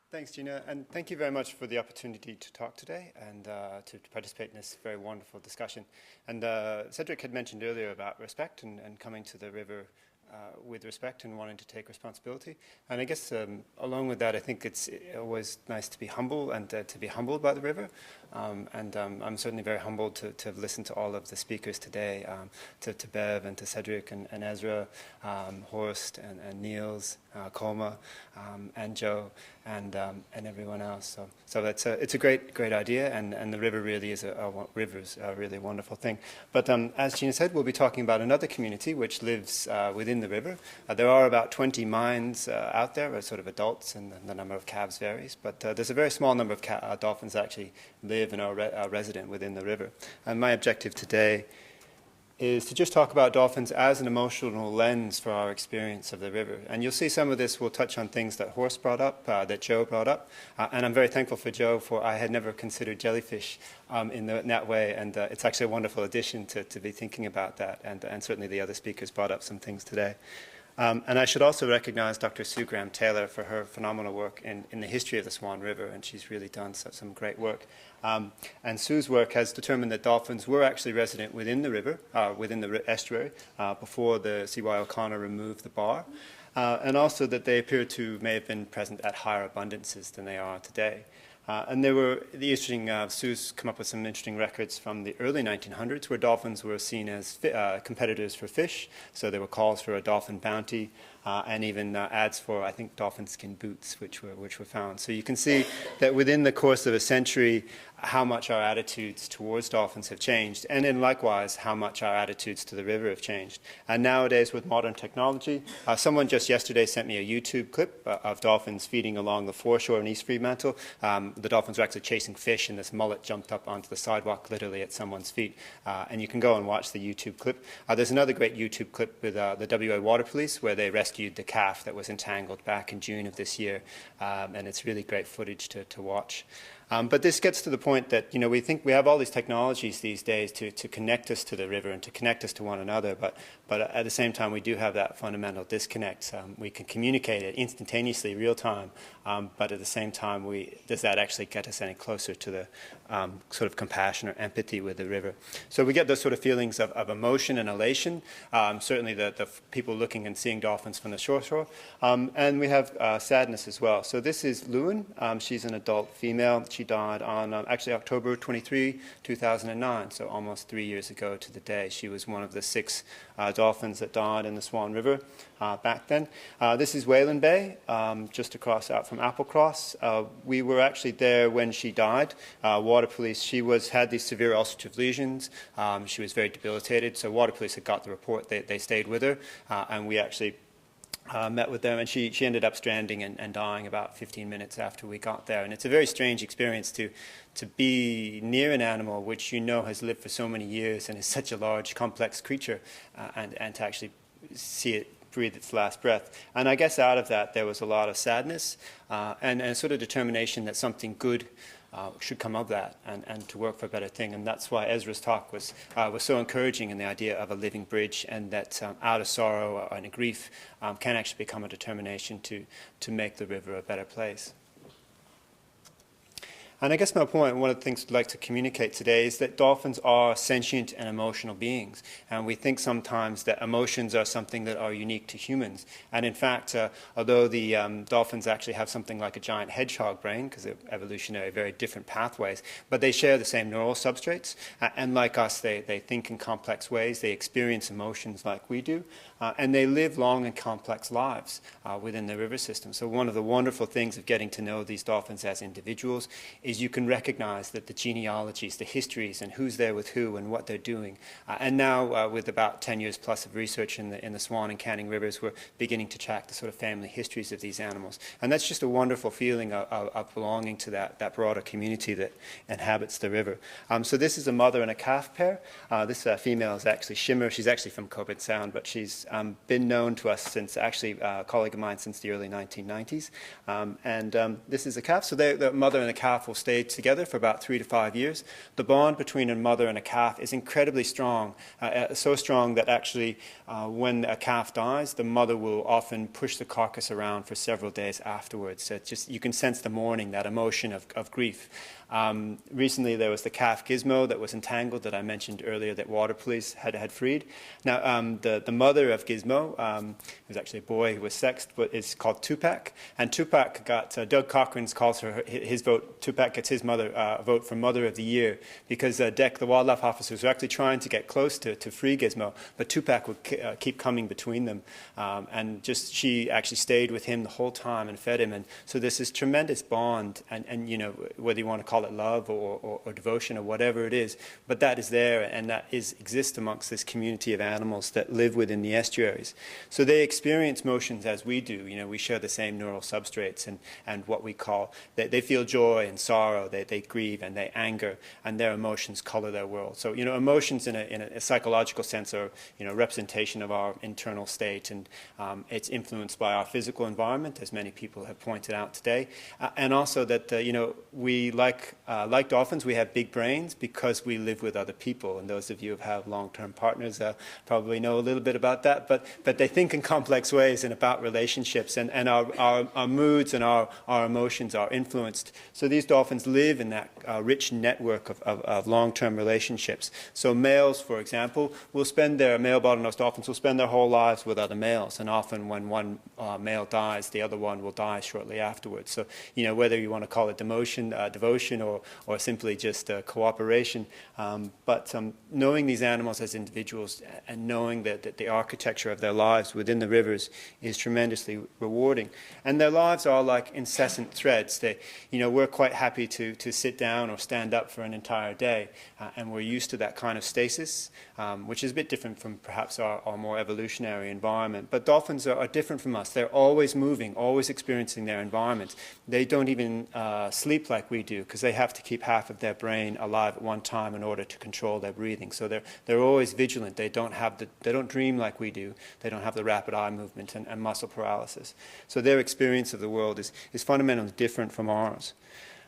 Thanks, Gina, and thank you very much for the opportunity to talk today and to participate in this very wonderful discussion. And Cedric had mentioned earlier about respect and coming to the river with respect and wanting to take responsibility. And I guess along with that, I think it's always nice to be humble and to be humbled by the river. I'm certainly very humbled to have listened to all of the speakers today, to Bev and to Cedric and Ezra, Horst and Niels, Colma, and Joe, and everyone else. So it's a great idea, and the river really is river's a really wonderful thing. But as Gina said, we'll be talking about another community which lives within the river. There are about 20 mines out there, sort of adults, and the number of calves varies. But there's a very small number of dolphins that actually live and are resident within the river. And my objective today is to just talk about dolphins as an emotional lens for our experience of the river. And you'll see some of this will touch on things that Horst brought up, that Joe brought up. And I'm very thankful for Joe, for I had never considered jellyfish in that way. And it's actually a wonderful addition to be thinking about that. And certainly the other speakers brought up some things today. And I should also recognize Dr. Sue Graham-Taylor for her phenomenal work in the history of the Swan River, and she's really done some great work. And Sue's work has determined that dolphins were actually resident within the river, within the estuary, before the C.Y. O'Connor removed the bar, and also that they appear to may have been present at higher abundances than they are today. And Sue's come up with some interesting records from the early 1900s where dolphins were seen as competitors for fish. So there were calls for a dolphin bounty and even ads for, I think, dolphin skin boots, which were found. So you can see that within the course of a century, how much our attitudes towards dolphins have changed, and then likewise how much our attitudes to the river have changed. And nowadays with modern technology, someone just yesterday sent me a YouTube clip of dolphins feeding along the foreshore in East Fremantle. The dolphins were actually chasing fish, and this mullet jumped up onto the sidewalk literally at someone's feet. And you can go and watch the YouTube clip. There's another great YouTube clip with the WA Water Police where they rescued the calf that was entangled back in June of this year. And it's really great footage to watch. But this gets to the point that, we think we have all these technologies these days to connect us to the river and to connect us to one another, but at the same time we do have that fundamental disconnect. We can communicate it instantaneously, real time, but at the same time, does that actually get us any closer to the sort of compassion or empathy with the river? So we get those sort of feelings of emotion and elation, certainly the people looking and seeing dolphins from the shore, and we have sadness as well. So this is Lewin. She's an adult female. She died on actually October 23, 2009, so almost 3 years ago to the day. She was one of the 6 dolphins that died in the Swan River back then. This is Whalen Bay, just out from Applecross. We were actually there when she died. Water Police, she had these severe ulcerative lesions. She was very debilitated, so Water Police had got the report. They stayed with her, and we actually met with them, and she ended up stranding and dying about 15 minutes after we got there. And it's a very strange experience to be near an animal which has lived for so many years and is such a large, complex creature, and to actually see it breathe its last breath. And I guess out of that there was a lot of sadness and a sort of determination that something good should come of that, and to work for a better thing. And that's why Ezra's talk was so encouraging in the idea of a living bridge, and that out of sorrow and grief can actually become a determination to make the river a better place. And I guess my point, one of the things I'd like to communicate today, is that dolphins are sentient and emotional beings. And we think sometimes that emotions are something that are unique to humans. And in fact, although the dolphins actually have something like a giant hedgehog brain, because they're evolutionary, very different pathways, but they share the same neural substrates. And like us, they think in complex ways. They experience emotions like we do. And they live long and complex lives within the river system. So one of the wonderful things of getting to know these dolphins as individuals is you can recognize that the genealogies, the histories, and who's there with who and what they're doing. And now, with about 10 years plus of research in the Swan and Canning rivers, we're beginning to track the sort of family histories of these animals. And that's just a wonderful feeling of belonging to that broader community that inhabits the river. So this is a mother and a calf pair. This female is actually Shimmer. She's actually from Coburn Sound, but she's been known to us since, actually, a colleague of mine since the early 1990s. And this is a calf. So the mother and the calf will stay together for about 3 to 5 years. The bond between a mother and a calf is incredibly strong, so strong that actually when a calf dies, the mother will often push the carcass around for several days afterwards. So it's just, you can sense the mourning, that emotion of grief. Recently there was the calf Gizmo that was entangled that I mentioned earlier that water police had freed. Now the mother of Gizmo, who's actually a boy who was sexed, but is called Tupac. And Tupac got, Doug Cochran's calls her his vote, Tupac gets his mother vote for Mother of the Year, because Deck, the wildlife officers, were actually trying to get close to free Gizmo, but Tupac would keep coming between them. And just, she actually stayed with him the whole time and fed him. And so there's this tremendous bond, and you know, whether you want to call it love or devotion or whatever it is, but that is there, and that exists amongst this community of animals that live within the estuaries. So they experience motions as we do. You know, we share the same neural substrates, and what we call, they feel joy and sorrow, they grieve and they anger, and their emotions color their world. So, you know, emotions in a psychological sense are, you know, representation of our internal state, and it's influenced by our physical environment, as many people have pointed out today, and also that, you know, we like dolphins, we have big brains because we live with other people, and those of you who have long-term partners probably know a little bit about that, but they think in complex ways and about relationships, and our moods and our emotions are influenced. So these dolphins live in that rich network of long-term relationships. So males, for example, male bottlenose dolphins will spend their whole lives with other males, and often when one male dies, the other one will die shortly afterwards. So, you know, whether you want to call it devotion or simply just cooperation, but knowing these animals as individuals and knowing that the architecture of their lives within the rivers is tremendously rewarding. And their lives are like incessant threads. You know, we're quite happy to sit down or stand up for an entire day, and we're used to that kind of stasis, which is a bit different from perhaps our more evolutionary environment. But dolphins are different from us. They're always moving, always experiencing their environment. They don't even sleep like we do, because they have to keep half of their brain alive at one time in order to control their breathing. So they're always vigilant. They don't dream like we do. They don't have the rapid eye movement and muscle paralysis. So their experience of the world is fundamentally different from ours.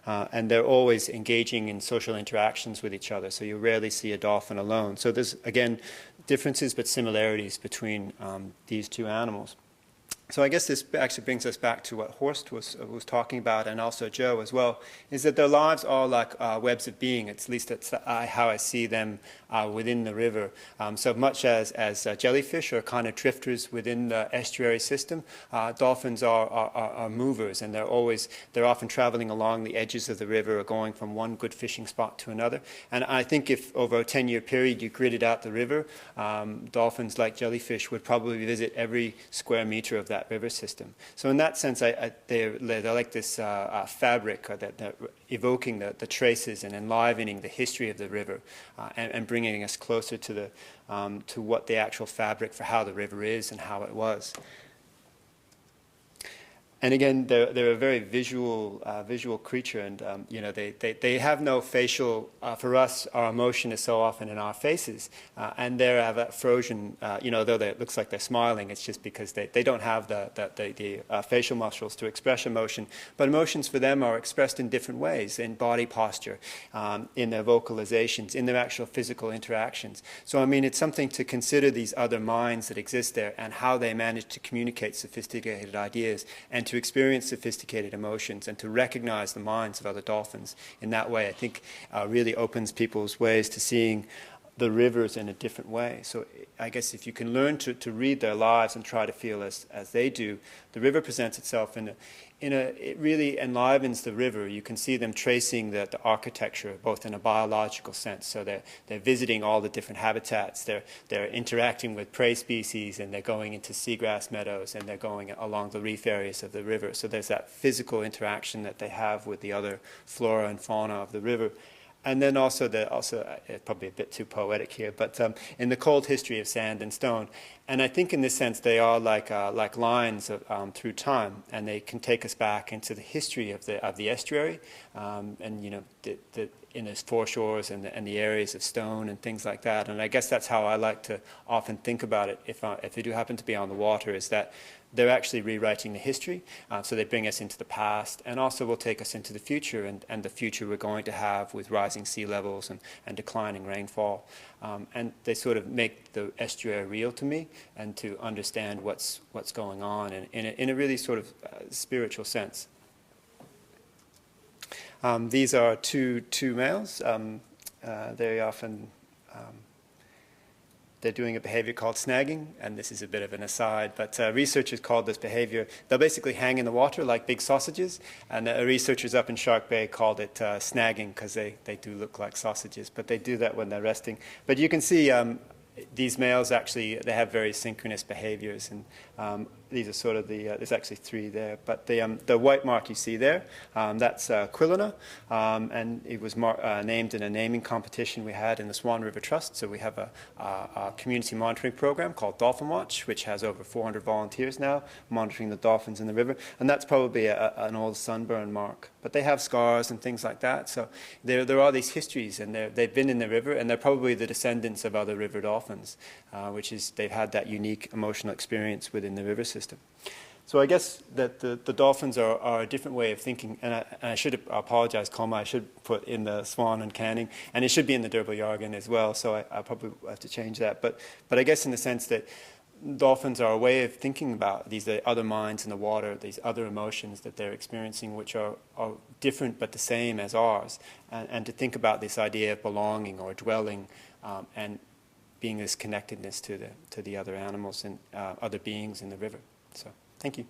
And they're always engaging in social interactions with each other, so you rarely see a dolphin alone. So there's, again, differences but similarities between these two animals. So I guess this actually brings us back to what Horst was talking about, and also Joe as well, is that their lives are like webs of being. At least that's how I see them within the river. So much as jellyfish are kind of drifters within the estuary system, dolphins are movers, and they're often traveling along the edges of the river or going from one good fishing spot to another. And I think if over a 10-year period you gridded out the river, dolphins, like jellyfish, would probably visit every square meter of that river system. So in that sense, they're like this fabric that they're evoking the traces and enlivening the history of the river, and bringing us closer to what the actual fabric for how the river is and how it was. And again, they're a very visual creature, and you know, they have no facial. For us, our emotion is so often in our faces, and they have that frozen. You know, though it looks like they're smiling, it's just because they don't have the facial muscles to express emotion. But emotions for them are expressed in different ways: in body posture, in their vocalizations, in their actual physical interactions. So I mean, it's something to consider, these other minds that exist there and how they manage to communicate sophisticated ideas and to experience sophisticated emotions and to recognize the minds of other dolphins in that way. I think really opens people's ways to seeing the rivers in a different way. So I guess if you can learn to read their lives and try to feel as they do, the river presents itself it really enlivens the river. You can see them tracing the architecture, both in a biological sense. So they're visiting all the different habitats. They're interacting with prey species, and they're going into seagrass meadows, and they're going along the reef areas of the river. So there's that physical interaction that they have with the other flora and fauna of the river. And then also probably a bit too poetic here, but in the cold history of sand and stone. And I think in this sense they are like lines through time, and they can take us back into the history of the estuary. And you know, in its foreshores and the areas of stone and things like that. And I guess that's how I like to often think about it if they do happen to be on the water, is that they're actually rewriting the history. So they bring us into the past and also will take us into the future and the future we're going to have with rising sea levels and declining rainfall. And they sort of make the estuary real to me and to understand what's going on in a really sort of spiritual sense. These are two males. Very often they're doing a behavior called snagging, and this is a bit of an aside, but researchers call this behavior, they'll basically hang in the water like big sausages, and researchers up in Shark Bay called it snagging because they do look like sausages, but they do that when they're resting. But you can see these males actually, they have very synchronous behaviors, and these are sort of there's actually three there, but the white mark you see there, that's Quilina, and it was named in a naming competition we had in the Swan River Trust. So we have a community monitoring program called Dolphin Watch, which has over 400 volunteers now monitoring the dolphins in the river, and that's probably an old sunburn mark. But they have scars and things like that, so there are these histories, and they've been in the river, and they're probably the descendants of other river dolphins, which is they've had that unique emotional experience within the river system. So I guess that the dolphins are a different way of thinking, and I should apologize, Colma, I should put in the swan and canning, and it should be in the Durbar jargon as well, so I probably have to change that. But I guess in the sense that dolphins are a way of thinking about these other minds in the water, these other emotions that they're experiencing, which are different but the same as ours, and to think about this idea of belonging or dwelling and being this connectedness to the other animals and other beings in the river. So, thank you.